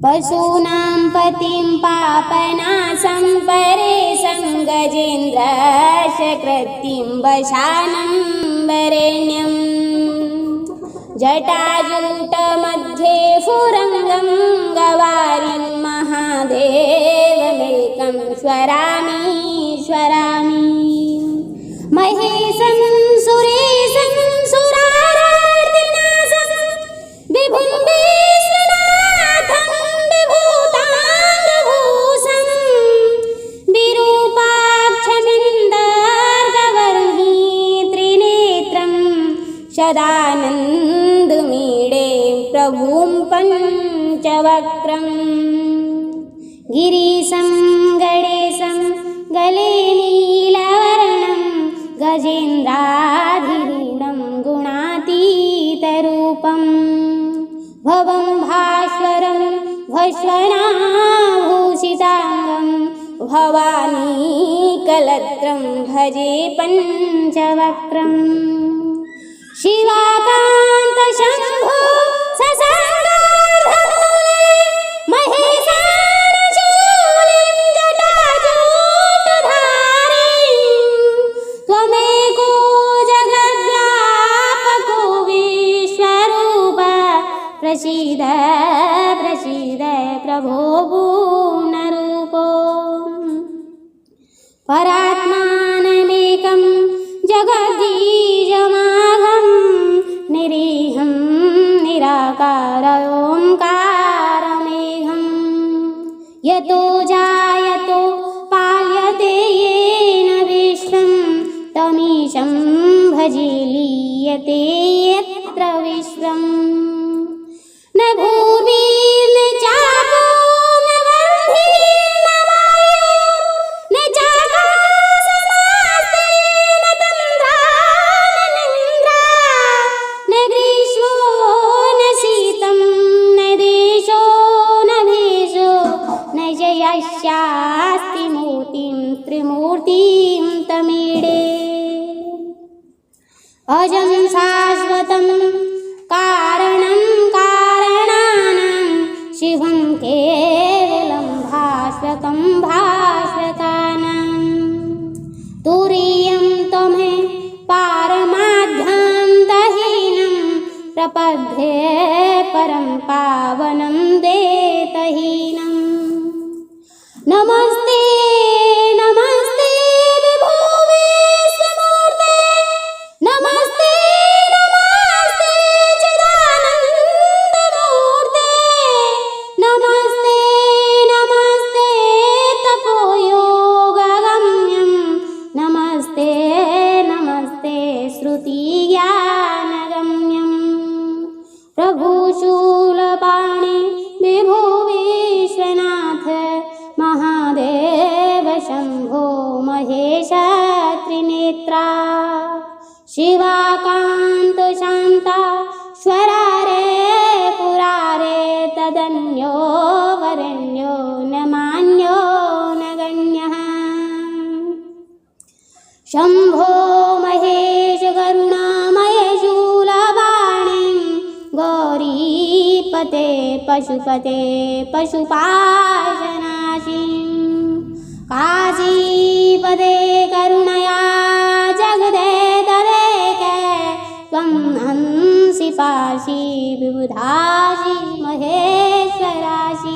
पशूनां पतिं पापनाशं परेशं गजेन्द्रस्य कृत्तिं वशानं वरेण्यं जटाजूटमध्ये फुरङ्गं गवारिं महादेवमेकं स्वरामि महेशं सुरेशं सुरारार्तिनाशं विभुं विश्वनाथं विभूताङ्गभूषं विरूपाक्षमिन्दर्गवर्णी त्रिनेत्रं सदानन्दमीडे प्रभुं पञ्चवक्त्रं गिरीशं गणेशं गले नीलवर्णं गजेन्द्राधिरूढं गुणातीतरूपं भवं भास्वरं भस्वनाभूषिताङ्गं भवानीकलत्रं भजे पञ्चवक्त्रं शिवाकान्त शम्भो ससाङ्गार्धमूले महेशानशूलिं जटाजूटधारिं त्वमेको जगद्व्यापको विश्वरूप प्रसीद प्रभो पूर्णरूपो परात्मानमेकं जगद्बीजमाघं निरीहं निराकारोऽङ्कारमेघं यतो जायतो पाल्यते येन विश्वं तमीशं भजे लीयते यत्र विश्वम् न भूर्भिर्न चापो न वह्निर्न वायुः न चाकाशमास्तेन तन्द्रा न निन्द्रा न ग्रीष्मो न शीतं न देशो न भेषो न जयस्यास्ति मूर्तिं त्रिमूर्तिं तमीडे अजं शाश्वतं कारणं कारणानां शिवं केवलं भास्वकं भास्वकानां तुरीयं त्वमेव पारमाद्यन्तहीनं प्रपद्ये परं पावनं देतहीनं नमस्ते नमस्ते विभो विश्वमूर्ते नमस्ते नमस्ते चिदानन्दमूर्ते नमस्ते नमस्ते तपोयोगगम्यं नमस्ते नमस्ते श्रुतिज्ञानगम्यं प्रभुशूलपाणि विभो विश्वनाथ महादेव शम्भो महेश त्रिनेत्रा शिवाकान्त शान्ता स्वरारे पुरारे तदन्यो वरेण्यो न मान्यो न गण्यः शम्भो महेश करुणामय शूलपाणिं गौरीपते पशुपते पशुपाशनाशीं काशीपदे करुणया जगदे तदेक त्वं हंसि पासि विबुधासि महेश्वरासि